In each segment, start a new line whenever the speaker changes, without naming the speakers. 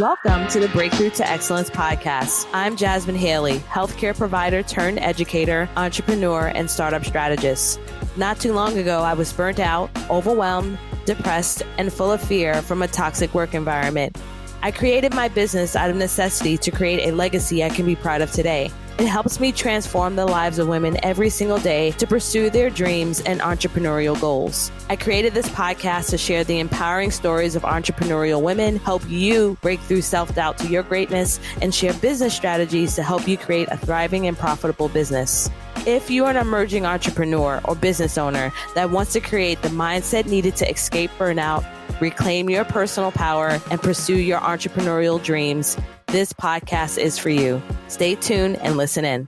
Welcome to the Breakthrough to Excellence podcast. I'm Jasmin Haley, healthcare provider turned educator, entrepreneur, and startup strategist. Not too long ago, I was burnt out, overwhelmed, depressed, and full of fear from a toxic work environment. I created my business out of necessity to create a legacy I can be proud of today. It helps me transform the lives of women every single day to pursue their dreams and entrepreneurial goals. I created this podcast to share the empowering stories of entrepreneurial women, help you break through self-doubt to your greatness, and share business strategies to help you create a thriving and profitable business. If you are an emerging entrepreneur or business owner that wants to create the mindset needed to escape burnout, reclaim your personal power, and pursue your entrepreneurial dreams, this podcast is for you. Stay tuned and listen in.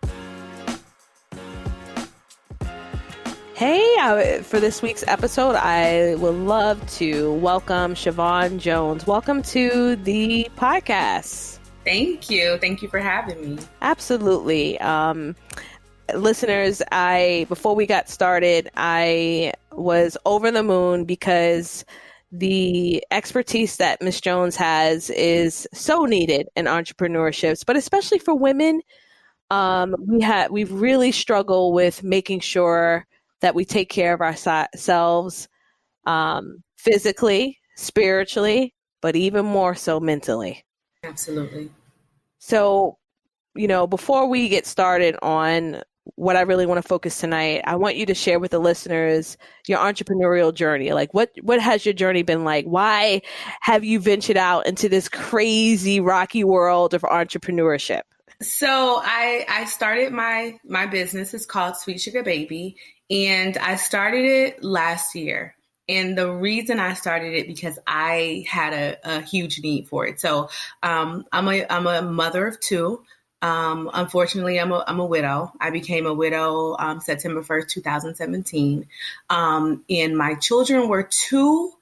Hey, for this week's episode, I would love to welcome Shavonne Jones. Welcome to the podcast.
Thank you. Thank you for having me.
Absolutely. Listeners, before we got started, I was over the moon because the expertise that Ms. Jones has is so needed in entrepreneurships, but especially for women. We've really struggled with making sure that we take care of ourselves, physically, spiritually, but even more so mentally.
Absolutely.
So, before we get started on what I really want to focus tonight, I want you to share with the listeners your entrepreneurial journey. Like what has your journey been like? Why have you ventured out into this crazy, rocky world of entrepreneurship?
So I started my business. It's called Sweet Suga Baby, and I started it last year. And the reason I started it because I had a huge need for it. So I'm a mother of two. Unfortunately, I'm a widow. I became a widow September 1st, 2017. And my children were 2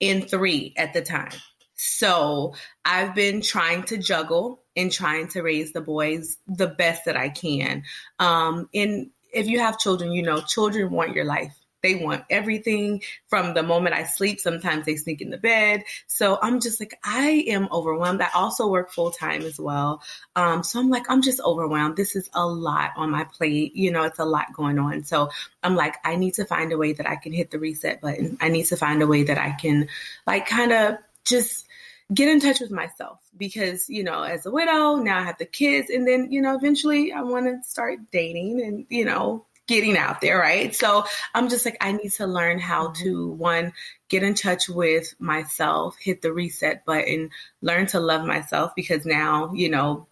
and 3 at the time. So I've been trying to juggle and trying to raise the boys the best that I can. And if you have children, children want your life. They want everything from the moment I sleep. Sometimes they sneak in the bed. So I'm just like, I am overwhelmed. I also work full time as well. So I'm like, I'm just overwhelmed. This is a lot on my plate. It's a lot going on. So I'm like, I need to find a way that I can hit the reset button. I need to find a way that I can kind of just get in touch with myself because, as a widow, now I have the kids. And then, eventually I want to start dating and, getting out there, right? So I'm just like, I need to learn how to, one, get in touch with myself, hit the reset button, learn to love myself because now,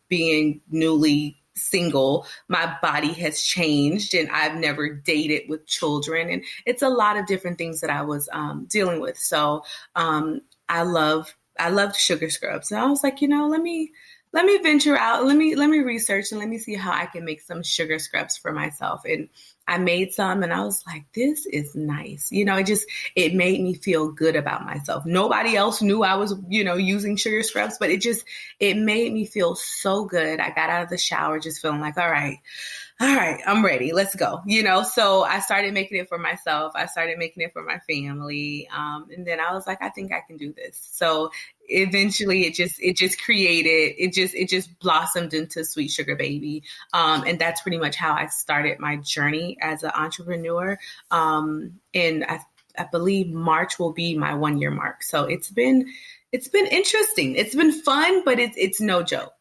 being newly single, my body has changed and I've never dated with children. And it's a lot of different things that I was dealing with. So I loved sugar scrubs. And I was like, let me venture out. Let me research and let me see how I can make some sugar scrubs for myself. And I made some and I was like, this is nice. It made me feel good about myself. Nobody else knew I was, using sugar scrubs, but it made me feel so good. I got out of the shower just feeling like, all right, I'm ready. Let's go. So I started making it for myself. I started making it for my family. And then I was like, I think I can do this. So eventually it just blossomed into Sweet Suga Baby. And that's pretty much how I started my journey as an entrepreneur. And I believe March will be my 1-year mark. So it's been interesting. It's been fun, but it's no joke.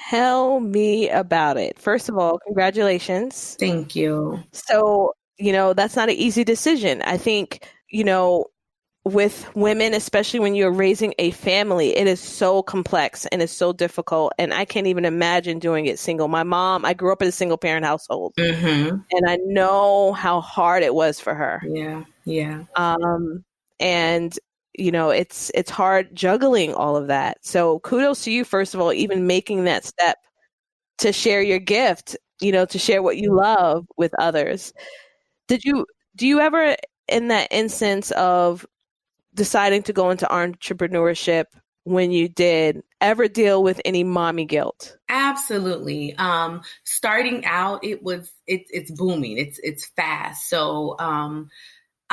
Tell me about it. First of all, congratulations.
Thank you.
So, that's not an easy decision. I think, with women, especially when you're raising a family, it is so complex and it's so difficult. And I can't even imagine doing it single. I grew up in a single parent household and I know how hard it was for her.
Yeah. Yeah.
And it's hard juggling all of that. So kudos to you, first of all, even making that step to share your gift, to share what you love with others. Do you ever, in that instance of deciding to go into entrepreneurship, when you did, ever deal with any mommy guilt?
Absolutely. Starting out, it's booming. It's fast. So,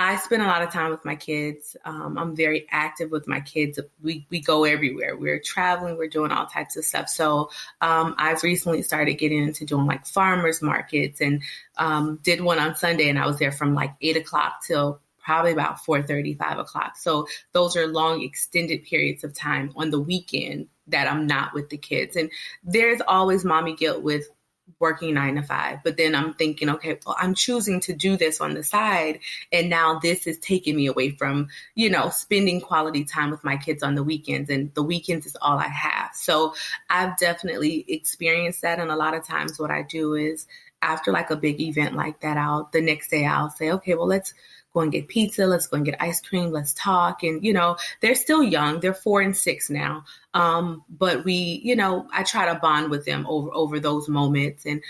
I spend a lot of time with my kids. I'm very active with my kids. We go everywhere. We're traveling. We're doing all types of stuff. So I've recently started getting into doing like farmers markets, and did one on Sunday, and I was there from like 8 o'clock till probably about 4:30, 5 o'clock. So those are long, extended periods of time on the weekend that I'm not with the kids. And there's always mommy guilt with working 9 to 5. But then I'm thinking, okay, well, I'm choosing to do this on the side. And now this is taking me away from, spending quality time with my kids on the weekends. And the weekends is all I have. So I've definitely experienced that. And a lot of times what I do is after like a big event like that, the next day I'll say, okay, well, let's go and get pizza. Let's go and get ice cream. Let's talk. And, they're still young. They're 4 and 6 now. But I try to bond with them over those moments. And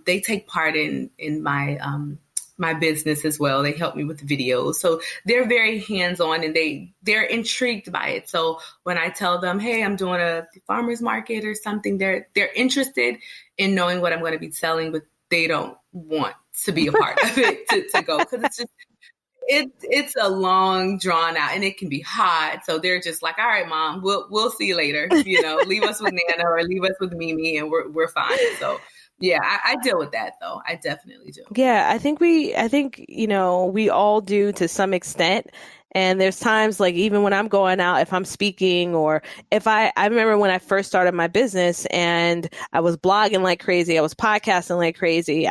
they take part in my business as well. They help me with the videos. So they're very hands-on, and they're intrigued by it. So when I tell them, hey, I'm doing a farmer's market or something, they're interested in knowing what I'm going to be selling, but they don't want to be a part of it to go, because it's just, it's a long drawn out, and it can be hot. So they're just like, all right, Mom, we'll see you later. Leave us with Nana or leave us with Mimi, and we're fine. So yeah, I deal with that though. I definitely do.
Yeah, I think we all do to some extent. And there's times like even when I'm going out, if I'm speaking, or if I remember when I first started my business and I was blogging like crazy, I was podcasting like crazy.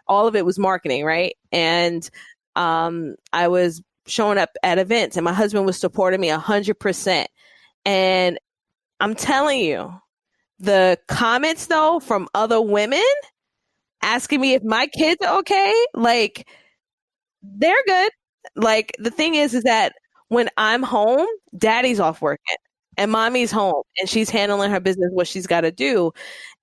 All of it was marketing, right? And I was showing up at events, and my husband was supporting me 100%. And I'm telling you, the comments though from other women asking me if my kids are okay, like they're good. Like the thing is that when I'm home, daddy's off working and mommy's home and she's handling her business, what she's got to do.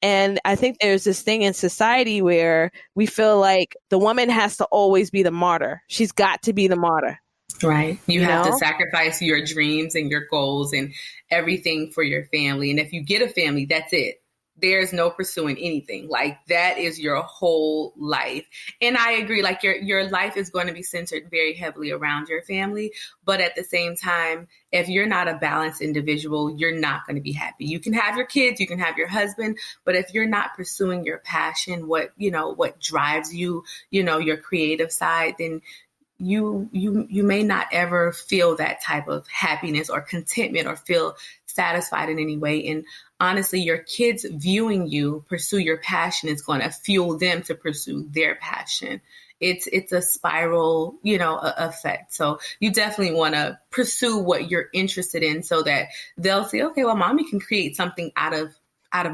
And I think there's this thing in society where we feel like the woman has to always be the martyr. She's got to be the martyr.
Right. You have to sacrifice your dreams and your goals and everything for your family. And if you get a family, that's it. There's no pursuing anything. Like that is your whole life. And I agree, like your life is going to be centered very heavily around your family. But at the same time, if you're not a balanced individual, you're not going to be happy. You can have your kids, you can have your husband, but if you're not pursuing your passion, what drives you, your creative side, then you may not ever feel that type of happiness or contentment or feel satisfied in any way. And honestly, your kids viewing you pursue your passion is going to fuel them to pursue their passion. It's a spiral, effect. So you definitely want to pursue what you're interested in so that they'll say, okay, well, mommy can create something out of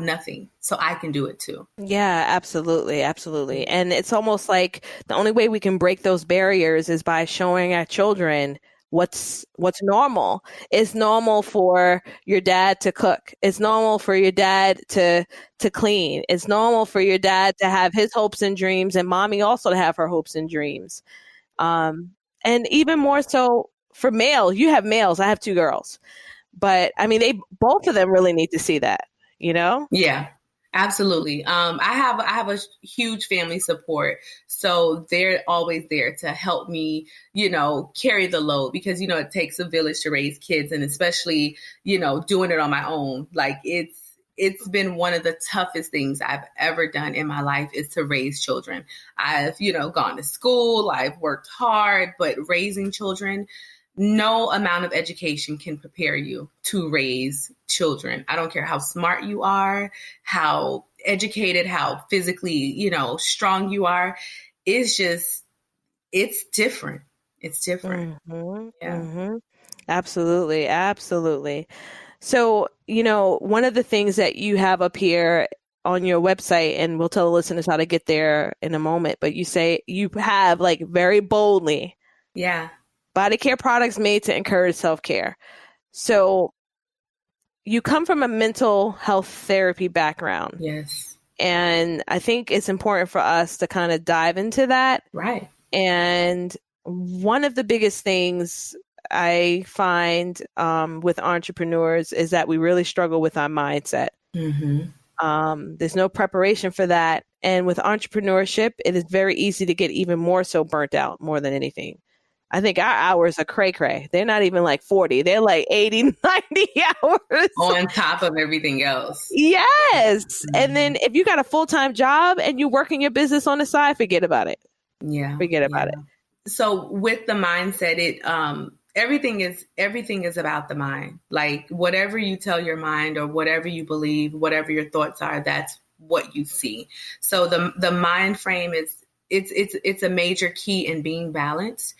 nothing, so I can do it too.
Yeah, absolutely. Absolutely. And it's almost like the only way we can break those barriers is by showing our children what's normal. It's normal for your dad to cook. It's normal for your dad to clean. It's normal for your dad to have his hopes and dreams, and mommy also to have her hopes and dreams. And even more so for males. You have males. I have 2 girls. But I mean, both of them really need to see that.
Yeah, absolutely. I have a huge family support, so they're always there to help me, carry the load, because, it takes a village to raise kids, and especially, doing it on my own. Like it's been one of the toughest things I've ever done in my life is to raise children. I've, gone to school, I've worked hard, but raising children, no amount of education can prepare you to raise children. I don't care how smart you are, how educated, how physically, strong you are. It's different. It's different.
Mm-hmm,
Yeah.
mm-hmm. Absolutely. Absolutely. So, one of the things that you have up here on your website, and we'll tell the listeners how to get there in a moment, but you say you have like very boldly, body care products made to encourage self-care. So you come from a mental health therapy background.
Yes.
And I think it's important for us to kind of dive into that.
Right.
And one of the biggest things I find with entrepreneurs is that we really struggle with our mindset.
Mm-hmm.
There's no preparation for that. And with entrepreneurship, it is very easy to get even more so burnt out more than anything. I think our hours are cray cray. They're not even like 40. They're like 80, 90 hours.
On top of everything else.
Yes. And then if you got a full-time job and you're working your business on the side, forget about it.
Yeah.
Forget about it.
So with the mindset, everything is about the mind. Like whatever you tell your mind or whatever you believe, whatever your thoughts are, that's what you see. So the mind frame it's a major key in being balanced.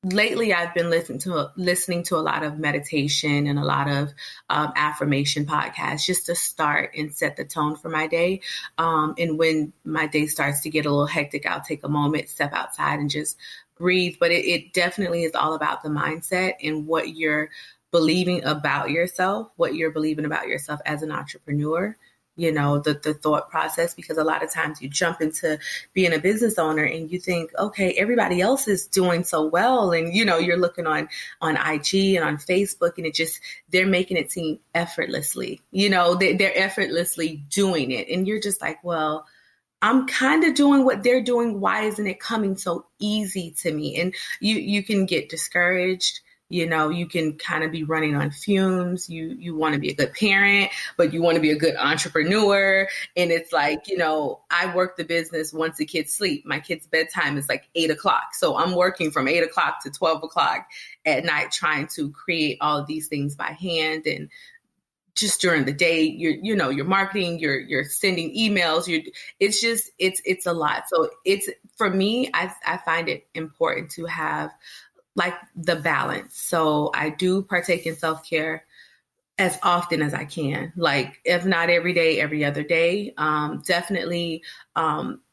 Lately, I've been listening to a lot of meditation and a lot of affirmation podcasts just to start and set the tone for my day. And when my day starts to get a little hectic, I'll take a moment, step outside and just breathe. But it definitely is all about the mindset and what you're believing about yourself, what you're believing about yourself as an entrepreneur. The thought process, because a lot of times you jump into being a business owner and you think, okay, everybody else is doing so well. And, you're looking on IG and on Facebook and they're making it seem effortlessly, they're effortlessly doing it. And you're just like, well, I'm kind of doing what they're doing. Why isn't it coming so easy to me? And you can get discouraged. You can kind of be running on fumes. You want to be a good parent, but you want to be a good entrepreneur. And it's like, I work the business once the kids sleep. My kids' bedtime is like 8:00. So I'm working from 8:00 to 12:00 at night, trying to create all of these things by hand. And just during the day, you're marketing, you're sending emails. It's a lot. So for me, I find it important to have like the balance. So I do partake in self-care as often as I can, like if not every day, every other day. Definitely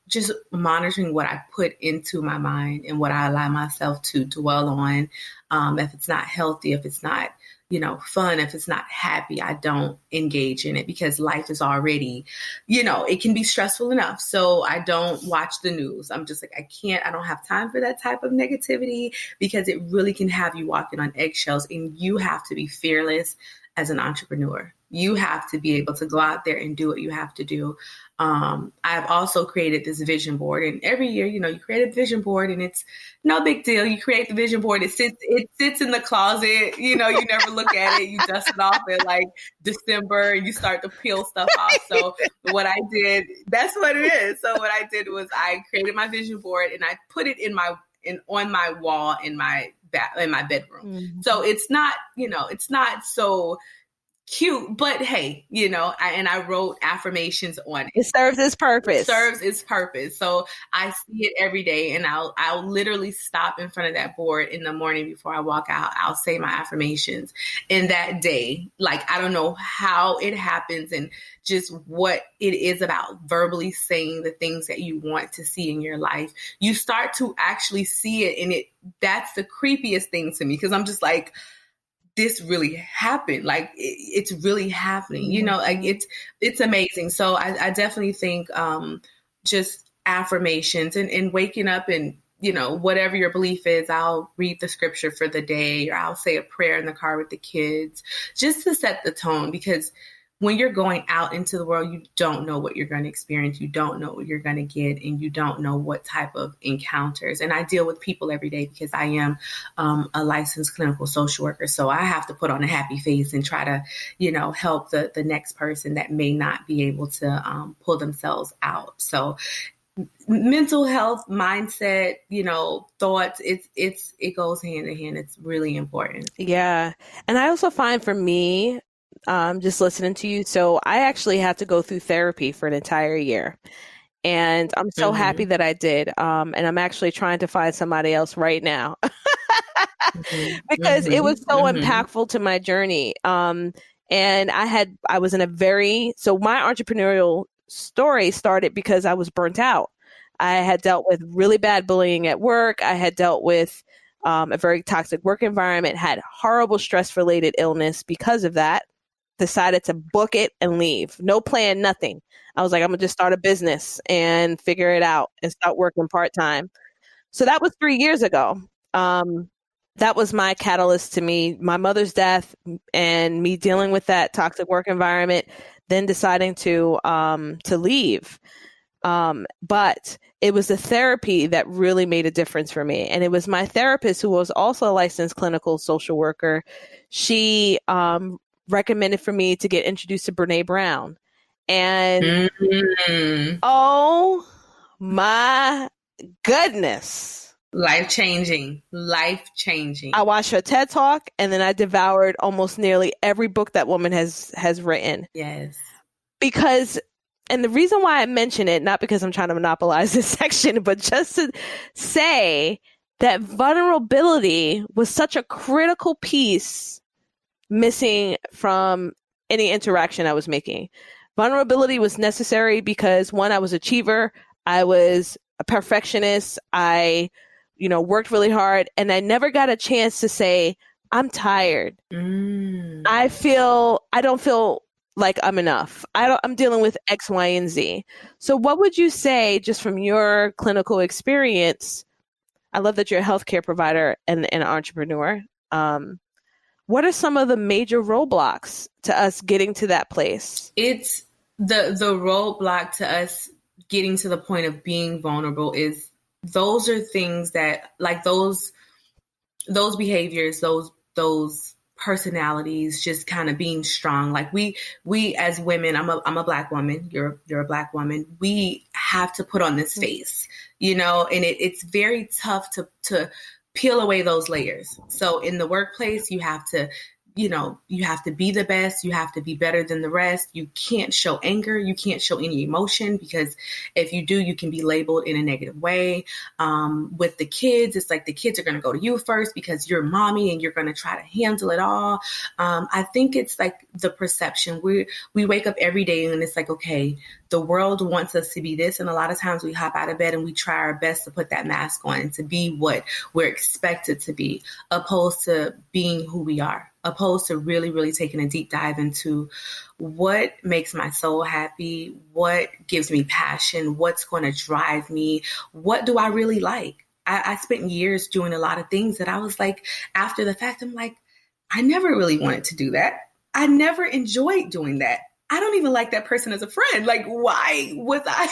just monitoring what I put into my mind and what I allow myself to dwell on. If it's not healthy, if it's not fun, if it's not happy, I don't engage in it because life is already, it can be stressful enough. So I don't watch the news. I'm just like, I don't have time for that type of negativity because it really can have you walking on eggshells, and you have to be fearless as an entrepreneur. You have to be able to go out there and do what you have to do. I've also created this vision board, and every year, you create a vision board and it's no big deal. You create the vision board. It sits in the closet. You never look at it. You dust it off in like December and you start to peel stuff off. So what I did, that's what it is. So what I did was I created my vision board and I put it on my wall in my bedroom. Mm-hmm. So it's not so cute, but hey, I wrote affirmations on it.
It serves its purpose.
So I see it every day, and I'll literally stop in front of that board in the morning before I walk out. I'll say my affirmations. And that day, like, I don't know how it happens and just what it is about verbally saying the things that you want to see in your life. You start to actually see it, and that's the creepiest thing to me, because I'm just like, this really happened. Like it's really happening, like it's amazing. So I definitely think just affirmations and waking up and, whatever your belief is, I'll read the scripture for the day, or I'll say a prayer in the car with the kids just to set the tone, because when you're going out into the world, you don't know what you're going to experience. You don't know what you're going to get, and you don't know what type of encounters. And I deal with people every day because I am a licensed clinical social worker. So I have to put on a happy face and try to, help the next person that may not be able to pull themselves out. So mental health, mindset, thoughts, it goes hand in hand. It's really important.
Yeah. And I also find for me, just listening to you. So I actually had to go through therapy for an entire year, and I'm so happy that I did. And I'm actually trying to find somebody else right now because it was so impactful to my journey. And I was in so my entrepreneurial story started because I was burnt out. I had dealt with really bad bullying at work. I had dealt with a very toxic work environment, had horrible stress-related illness because of that. Decided to book it and leave. No plan, nothing. I was like, I'm going to just start a business and figure it out and start working part-time. So that was 3 years ago. That was my catalyst to me, my mother's death and me dealing with that toxic work environment, then deciding to leave. But it was the therapy that really made a difference for me. And it was my therapist, who was also a licensed clinical social worker. She recommended for me to get introduced to Brene Brown. And oh my goodness.
Life changing.
I watched her TED Talk, and then I devoured almost nearly every book that woman has written.
Yes.
Because, and the reason why I mention it, not because I'm trying to monopolize this section, but just to say that vulnerability was such a critical piece missing from any interaction I was making. Vulnerability was necessary because, one, I was an achiever, I was a perfectionist, I worked really hard, and I never got a chance to say, I'm tired. I don't feel like I'm enough. I'm dealing with X, Y, and Z. So what would you say, just from your clinical experience? I love that you're a healthcare provider and an entrepreneur. What are some of the major roadblocks to us getting to that place?
It's the roadblock to us getting to the point of being vulnerable is those are things that, like, those behaviors, those personalities, just kind of being strong. Like we as women, I'm a Black woman, you're a Black woman. We have to put on this face, and it's very tough to peel away those layers. So in the workplace, you have to be the best. You have to be better than the rest. You can't show anger. You can't show any emotion, because if you do, you can be labeled in a negative way. With the kids, it's like the kids are going to go to you first because you're mommy and you're going to try to handle it all. I think it's like the perception. We wake up every day and it's like, okay, the world wants us to be this. And a lot of times we hop out of bed and we try our best to put that mask on and to be what we're expected to be, opposed to being who we are, opposed to really, really taking a deep dive into what makes my soul happy, what gives me passion, what's going to drive me, what do I really like? I spent years doing a lot of things that I was like, after the fact, I'm like, I never really wanted to do that. I never enjoyed doing that. I don't even like that person as a friend. Like, why was I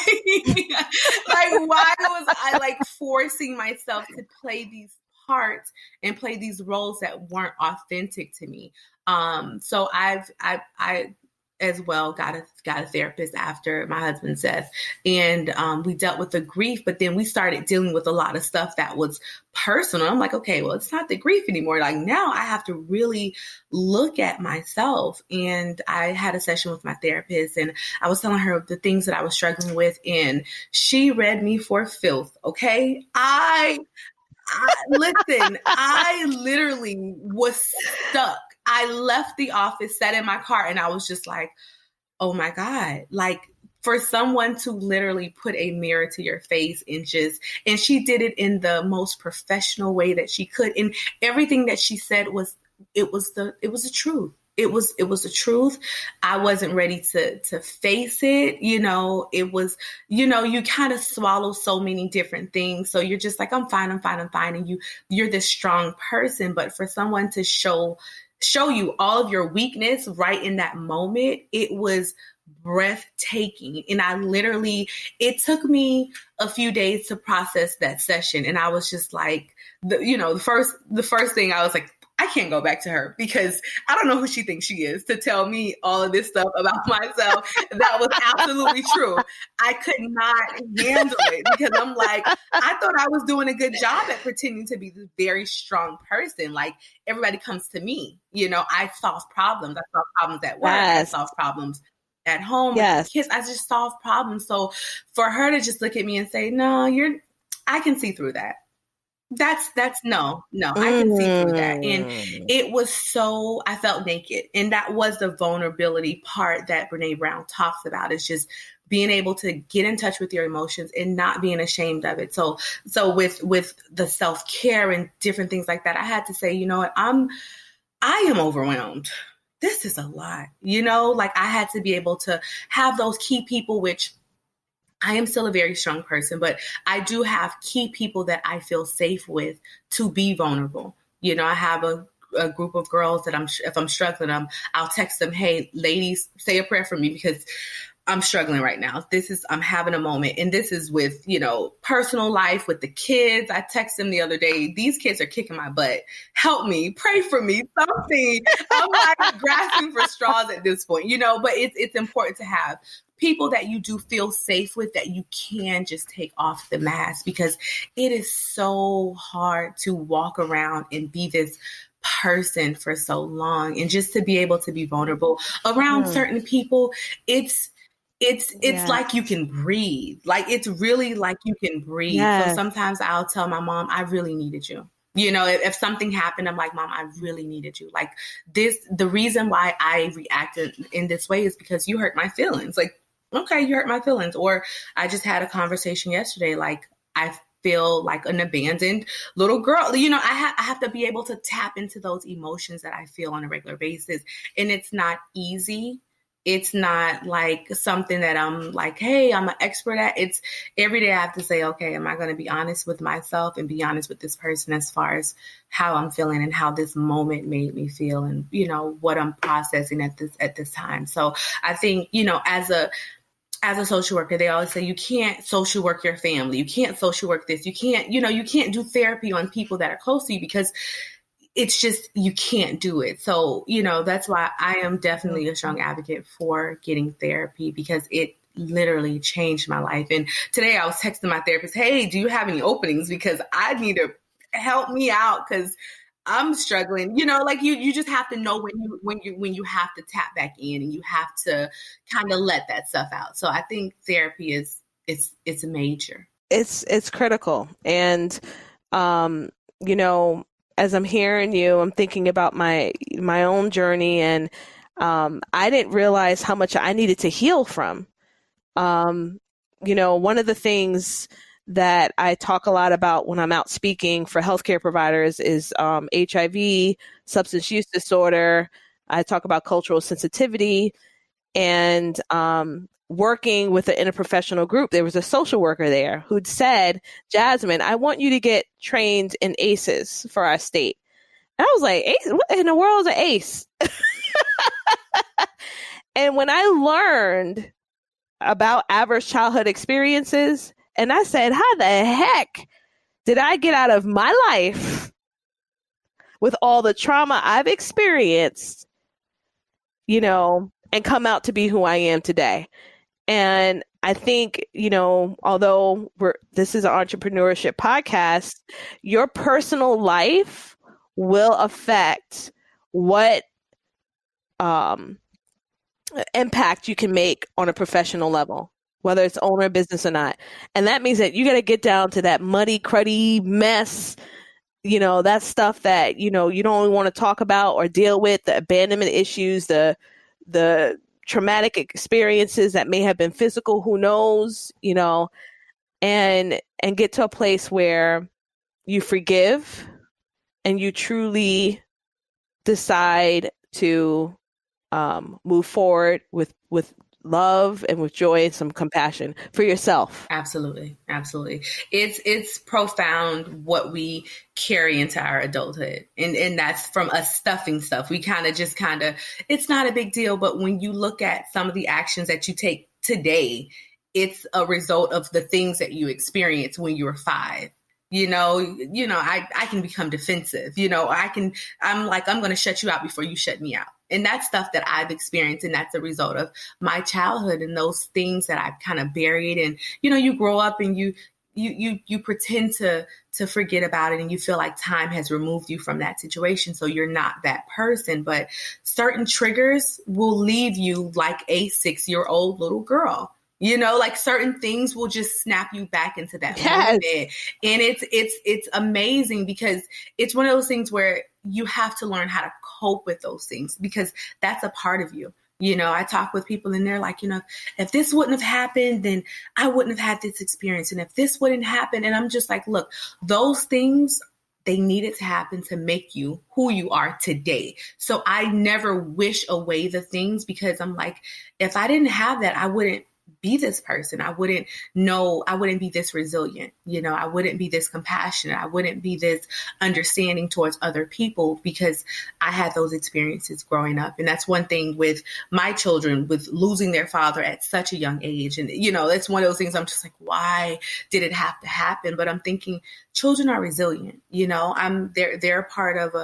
forcing myself to play these parts and play these roles that weren't authentic to me? So I as well got a therapist after my husband's death, and we dealt with the grief, but then we started dealing with a lot of stuff that was personal. I'm like, okay, well, it's not the grief anymore. Like, now I have to really look at myself. And I had a session with my therapist, and I was telling her the things that I was struggling with, and she read me for filth. Okay, listen, I literally was stuck. I left the office, sat in my car, and I was just like, oh my God, like, for someone to literally put a mirror to your face and she did it in the most professional way that she could. And everything that she said was the truth. It was the truth. I wasn't ready to face it. It was, you kind of swallow so many different things. So you're just like, I'm fine. And you're this strong person. But for someone to show you all of your weakness right in that moment, it was breathtaking. And it took me a few days to process that session. And I was just like, the first thing I was like, I can't go back to her, because I don't know who she thinks she is to tell me all of this stuff about myself. That was absolutely true. I could not handle it, because I'm like, I thought I was doing a good job at pretending to be this very strong person. Like, everybody comes to me, I solve problems. I solve problems at work.
Yes.
I solve problems at home.
Yes.
Kids, I just solve problems. So for her to just look at me and say, no, I can see through that. That's no, I can see through that. And it was I felt naked. And that was the vulnerability part that Brene Brown talks about, is just being able to get in touch with your emotions and not being ashamed of it. So with the self-care and different things like that, I had to say, you know what, I am overwhelmed. This is a lot, like, I had to be able to have those key people, which I am still a very strong person, but I do have key people that I feel safe with to be vulnerable. I have a group of girls that if I'm struggling, I'll text them, hey, ladies, say a prayer for me, because I'm struggling right now. I'm having a moment. And this is with, personal life with the kids. I texted them the other day. These kids are kicking my butt. Help me, pray for me, something. I'm like grasping for straws at this point, but it's important to have people that you do feel safe with, that you can just take off the mask, because it is so hard to walk around and be this person for so long, and just to be able to be vulnerable around certain people. It's yes. Like you can breathe. Like it's really like you can breathe. Yes. So sometimes I'll tell my mom, I really needed you. If something happened, I'm like, Mom, I really needed you. Like the reason why I reacted in this way is because you hurt my feelings. Like, okay, you hurt my feelings. Or I just had a conversation yesterday. Like, I feel like an abandoned little girl. I have to be able to tap into those emotions that I feel on a regular basis. And it's not easy. It's not like something that I'm like, hey, I'm an expert at. It's every day I have to say, okay, am I going to be honest with myself and be honest with this person as far as how I'm feeling and how this moment made me feel, and, what I'm processing at this time. So I think, as a social worker, they always say you can't social work your family. You can't social work this. You can't, you can't do therapy on people that are close to you, because it's just, you can't do it. So, that's why I am definitely a strong advocate for getting therapy, because it literally changed my life. And today I was texting my therapist, hey, do you have any openings? Because I need to help me out, because I'm struggling. Like you just have to know when you have to tap back in, and you have to kind of let that stuff out. So I think therapy it's major.
It's critical. And, as I'm hearing you, I'm thinking about my own journey, and I didn't realize how much I needed to heal from. One of the things that I talk a lot about when I'm out speaking for healthcare providers is HIV, substance use disorder. I talk about cultural sensitivity, and working with an interprofessional group. There was a social worker there who'd said, Jasmin, I want you to get trained in ACEs for our state. And I was like, ACE? What in the world is an ACE? And when I learned about adverse childhood experiences, and I said, how the heck did I get out of my life with all the trauma I've experienced, and come out to be who I am today? And I think, although this is an entrepreneurship podcast, your personal life will affect what impact you can make on a professional level, whether it's owner of business or not. And that means that you got to get down to that muddy, cruddy mess, that stuff that, you don't want to talk about or deal with, the abandonment issues, the traumatic experiences that may have been physical, who knows, and get to a place where you forgive and you truly decide to move forward with love and with joy and some compassion for yourself.
Absolutely. Absolutely. It's profound what we carry into our adulthood. And that's from us stuffing stuff. We kind of it's not a big deal. But when you look at some of the actions that you take today, it's a result of the things that you experienced when you were 5. I can become defensive. I'm going to shut you out before you shut me out. And that's stuff that I've experienced. And that's a result of my childhood and those things that I've kind of buried. And, you grow up and you pretend to forget about it, and you feel like time has removed you from that situation. So you're not that person, but certain triggers will leave you like a 6-year-old little girl. Like certain things will just snap you back into that moment. And it's amazing, because it's one of those things where you have to learn how to cope with those things, because that's a part of you. I talk with people and they're like, if this wouldn't have happened, then I wouldn't have had this experience. And if this wouldn't happen, and I'm just like, look, those things, they needed to happen to make you who you are today. So I never wish away the things, because I'm like, if I didn't have that, I wouldn't be this person. I wouldn't be this resilient. I wouldn't be this compassionate. I wouldn't be this understanding towards other people because I had those experiences growing up. And that's one thing with my children, with losing their father at such a young age. And, that's one of those things I'm just like, why did it have to happen? But I'm thinking children are resilient. They're part of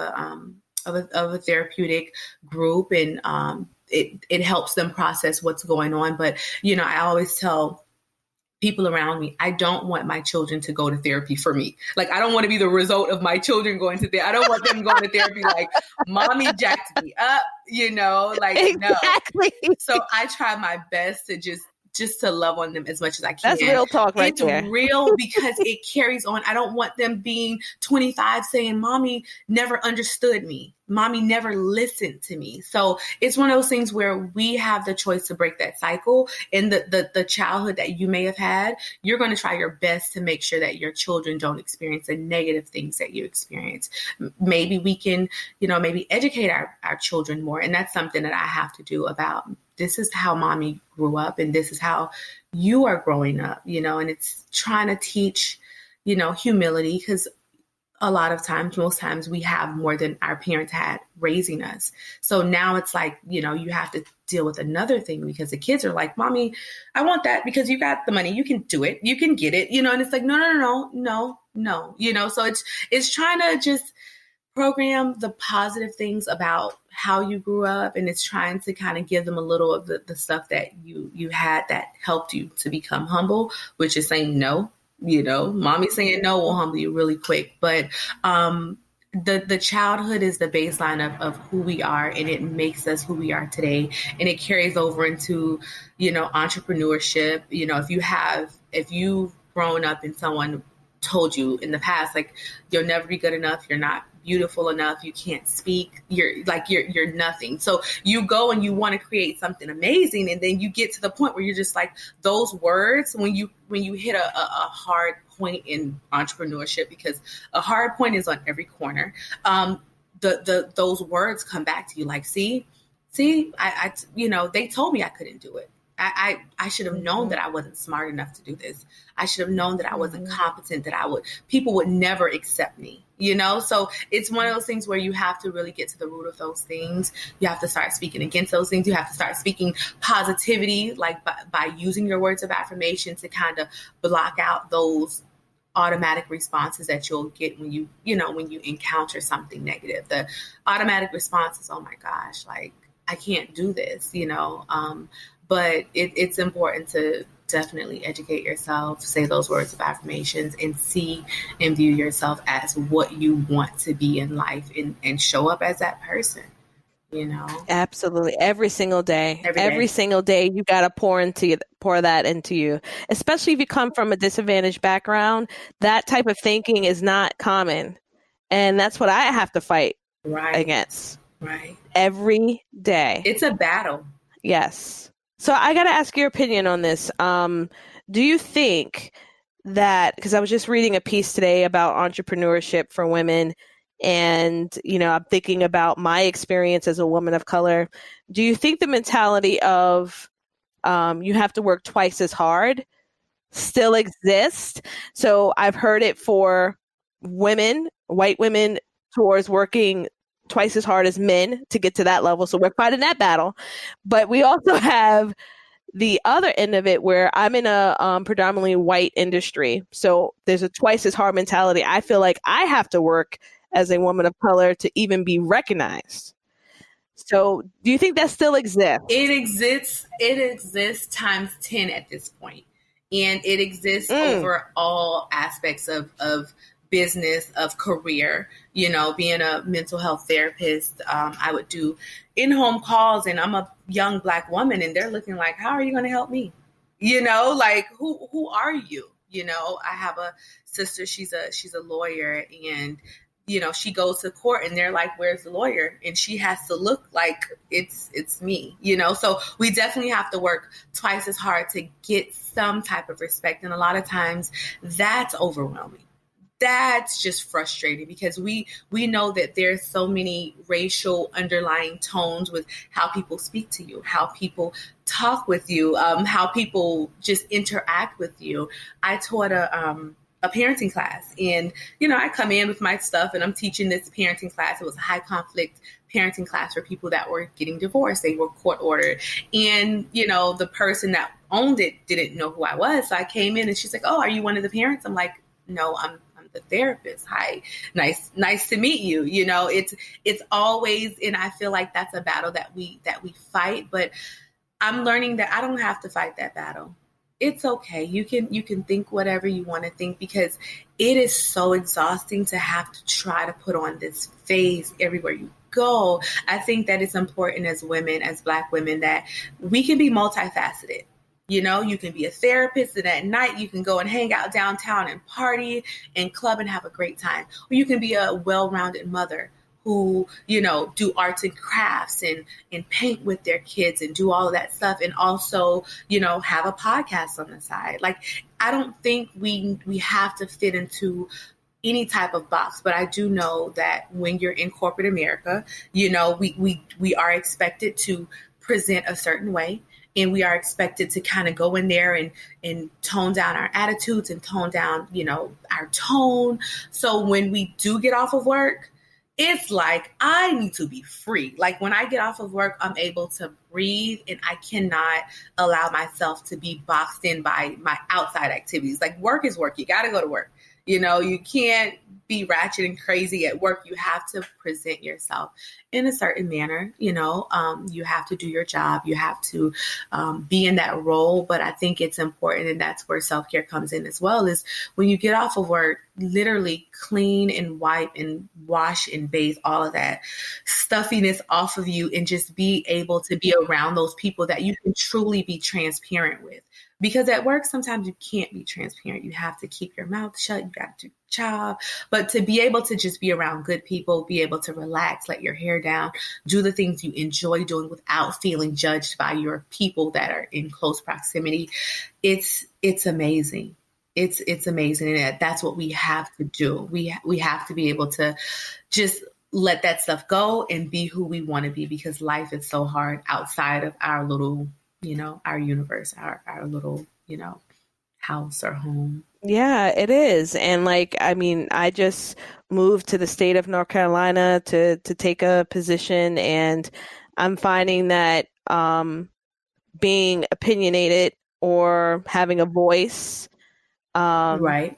a therapeutic group, and it helps them process what's going on. But, I always tell people around me, I don't want my children to go to therapy for me. Like, I don't want to be the result of my children going to therapy. I don't want them going to therapy like, mommy jacked me up, like, exactly. No. So I try my best to just to love on them as much as I can.
That's real talk right there.
It's real because it carries on. I don't want them being 25 saying, mommy never understood me. Mommy never listened to me. So it's one of those things where we have the choice to break that cycle. And the childhood that you may have had, you're going to try your best to make sure that your children don't experience the negative things that you experience. Maybe we can, maybe educate our children more. And that's something that I have to do about, this is how mommy grew up and this is how you are growing up, and it's trying to teach, humility, because most times we have more than our parents had raising us. So now it's like, you have to deal with another thing because the kids are like, mommy, I want that because you got the money. You can do it. You can get it, and it's like, no. So it's trying to just program the positive things about how you grew up. And it's trying to kind of give them a little of the stuff that you had that helped you to become humble, which is saying no. Mommy saying no will humble you really quick. But the childhood is the baseline of who we are, and it makes us who we are today. And it carries over into, entrepreneurship. If you've grown up and someone told you in the past, like, you'll never be good enough, you're not beautiful enough, you can't speak, you're nothing. So you go and you want to create something amazing, and then you get to the point where you're just like, those words, when you hit a hard point in entrepreneurship, because a hard point is on every corner, those words come back to you like, see, I they told me I couldn't do it. I should have known that I wasn't smart enough to do this. I should have known that I wasn't competent, people would never accept me, So it's one of those things where you have to really get to the root of those things. You have to start speaking against those things. You have to start speaking positivity, like by using your words of affirmation to kind of block out those automatic responses that you'll get when you encounter something negative. The automatic response is, oh my gosh, like, I can't do this, but it's important to definitely educate yourself, say those words of affirmations, and see and view yourself as what you want to be in life, and show up as that person,
Absolutely. Every single day. Every single day, you got to pour that into you, especially if you come from a disadvantaged background. That type of thinking is not common. And that's what I have to fight against.
Right.
Every day.
It's a battle.
Yes. So I got to ask your opinion on this. Do you think that, because I was just reading a piece today about entrepreneurship for women, and, I'm thinking about my experience as a woman of color. Do you think the mentality of you have to work twice as hard still exists? So I've heard it for women, white women, towards working twice as hard as men to get to that level. So we're fighting that battle. But we also have the other end of it where I'm in a predominantly white industry. So there's a twice as hard mentality. I feel like I have to work as a woman of color to even be recognized. So do you think that still exists?
It exists times 10 at this point. And it exists over all aspects of business, of career. Being a mental health therapist, I would do in-home calls, and I'm a young Black woman, and they're looking like, how are you going to help me? Like, who are you? I have a sister, she's a lawyer, and she goes to court, and they're like, where's the lawyer? And she has to look like it's me, So we definitely have to work twice as hard to get some type of respect. And a lot of times that's overwhelming. that's just frustrating because we know that there's so many racial underlying tones with how people speak to you, how people talk with you, how people just interact with you. I taught a parenting class, and I come in with my stuff and I'm teaching this parenting class. It was a high conflict parenting class for people that were getting divorced. They were court ordered, and the person that owned it didn't know who I was. So I came in and she's like, "Oh, are you one of the parents?" I'm like, "No, I'm the therapist. Hi, nice to meet you." It's always, and I feel like that's a battle that we fight, but I'm learning that I don't have to fight that battle. It's okay. You can think whatever you want to think, because it is so exhausting to have to try to put on this face everywhere you go. I think that it's important as women, as Black women, that we can be multifaceted. You can be a therapist, and at night you can go and hang out downtown and party and club and have a great time. Or you can be a well-rounded mother who, do arts and crafts and paint with their kids and do all of that stuff. And also, have a podcast on the side. Like, I don't think we have to fit into any type of box, but I do know that when you're in corporate America, we are expected to present a certain way. And we are expected to kind of go in there and tone down our attitudes and tone down, our tone. So when we do get off of work, it's like, I need to be free. Like, when I get off of work, I'm able to breathe, and I cannot allow myself to be boxed in by my outside activities. Like, work is work. You got to go to work. You can't be ratchet and crazy at work. You have to present yourself in a certain manner. You have to do your job. You have to be in that role. But I think it's important, and that's where self-care comes in as well, is when you get off of work, literally clean and wipe and wash and bathe all of that stuffiness off of you, and just be able to be around those people that you can truly be transparent with. Because at work, sometimes you can't be transparent. You have to keep your mouth shut. You got to do your job. But to be able to just be around good people, be able to relax, let your hair down, do the things you enjoy doing without feeling judged by your people that are in close proximity, it's amazing. It's amazing. And that's what we have to do. We have to be able to just let that stuff go and be who we want to be, because life is so hard outside of our little, our universe, our little, house or home.
Yeah, it is. And I just moved to the state of North Carolina to take a position, and I'm finding that being opinionated or having a voice
right,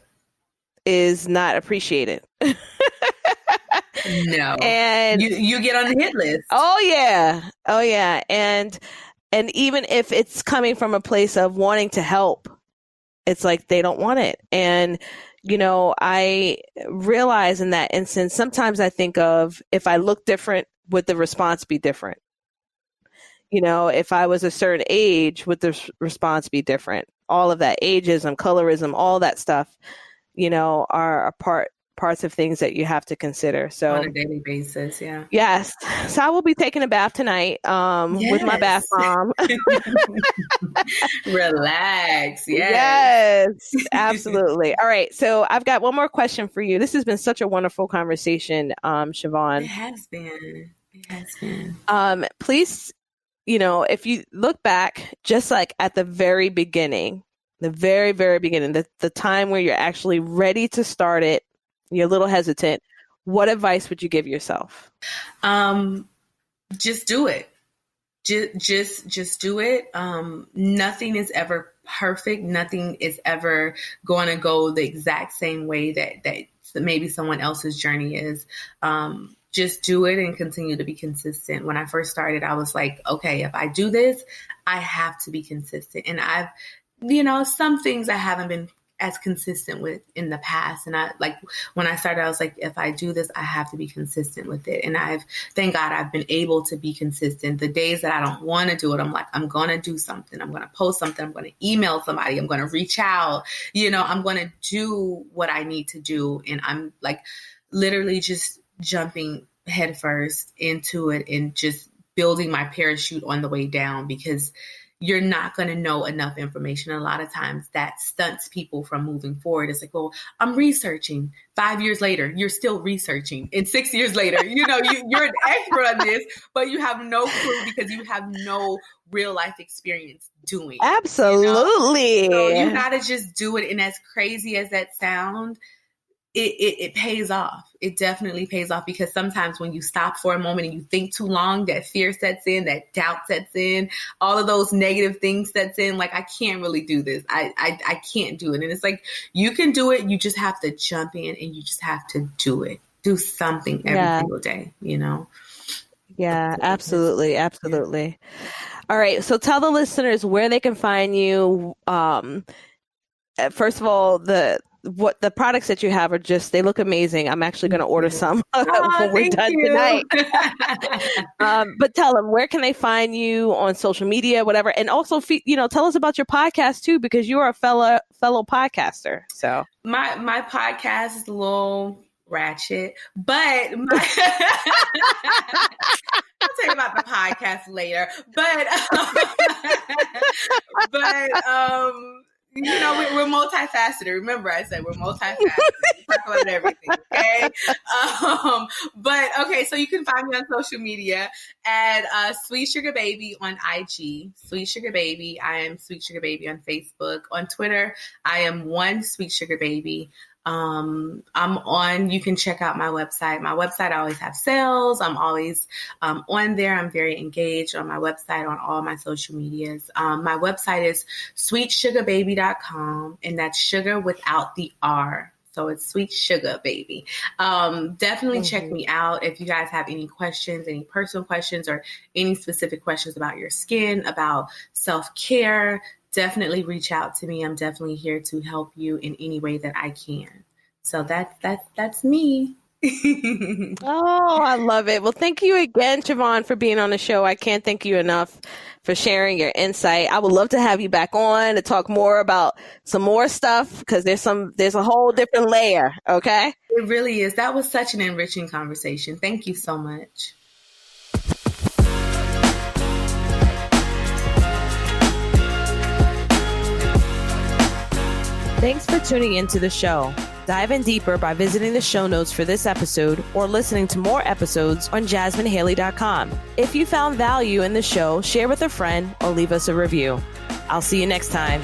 is not appreciated.
No.
And
you get on the hit list.
Oh yeah. And even if it's coming from a place of wanting to help, it's like they don't want it. And, I realize in that instance, sometimes I think of, if I look different, would the response be different? If I was a certain age, would the response be different? All of that, ageism, colorism, all that stuff, are parts of things that you have to consider. So
on a daily basis. Yeah.
Yes. So I will be taking a bath tonight with my bath bomb.
Relax. Yes.
Yes, absolutely. All right. So I've got one more question for you. This has been such a wonderful conversation, Shavonne.
It has been.
Please, if you look back, just like at the very beginning, the very, very beginning, the time where you're actually ready to start it, you're a little hesitant, what advice would you give yourself?
Just do it. Just do it. Nothing is ever perfect. Nothing is ever going to go the exact same way that maybe someone else's journey is. Just do it and continue to be consistent. When I first started, I was like, okay, if I do this, I have to be consistent. And I've, some things I haven't been as consistent with in the past. And when I started, I was like, if I do this, I have to be consistent with it. And thank God I've been able to be consistent. The days that I don't want to do it, I'm like, I'm going to do something. I'm going to post something. I'm going to email somebody. I'm going to reach out. I'm going to do what I need to do. And I'm like literally just jumping headfirst into it and just building my parachute on the way down, because you're not going to know enough information. A lot of times that stunts people from moving forward. It's like, well, I'm researching. 5 years later, you're still researching. And 6 years later, you're an expert on this, but you have no clue because you have no real life experience doing it.
Absolutely.
So you got to just do it. And as crazy as that sounds, it pays off. It definitely pays off, because sometimes when you stop for a moment and you think too long, that fear sets in, that doubt sets in, all of those negative things sets in. Like, I can't really do this. I can't do it. And it's like, you can do it. You just have to jump in and you just have to do it. Do something every single day,
Yeah, absolutely. Absolutely. All right. So tell the listeners where they can find you. First of all, the products that you have are they look amazing. I'm actually going to order some when we're done tonight. But tell them, where can they find you on social media, whatever. And also, tell us about your podcast too, because you are a fellow podcaster. So
my podcast is a little ratchet, but I'll tell you about the podcast later. But we're multifaceted. Remember, I said we're multifaceted. We talk about everything, okay? So you can find me on social media at Sweet Suga Baby on IG. Sweet Suga Baby. I am Sweet Suga Baby on Facebook. On Twitter, I am one Sweet Suga Baby. You can check out my website. My website, I always have sales. I'm always on there. I'm very engaged on my website, on all my social medias. My website is sweetsugababy.com, and that's sugar without the R. So it's Sweet Suga Baby. Definitely check me out if you guys have any questions, any personal questions, or any specific questions about your skin, about self-care. Definitely reach out to me. I'm definitely here to help you in any way that I can. So that's me.
Oh, I love it. Well, thank you again, Shavonne, for being on the show. I can't thank you enough for sharing your insight. I would love to have you back on to talk more about some more stuff, because there's a whole different layer. Okay.
It really is. That was such an enriching conversation. Thank you so much.
Thanks for tuning into the show. Dive in deeper by visiting the show notes for this episode or listening to more episodes on JasminHaley.com. If you found value in the show, share with a friend or leave us a review. I'll see you next time.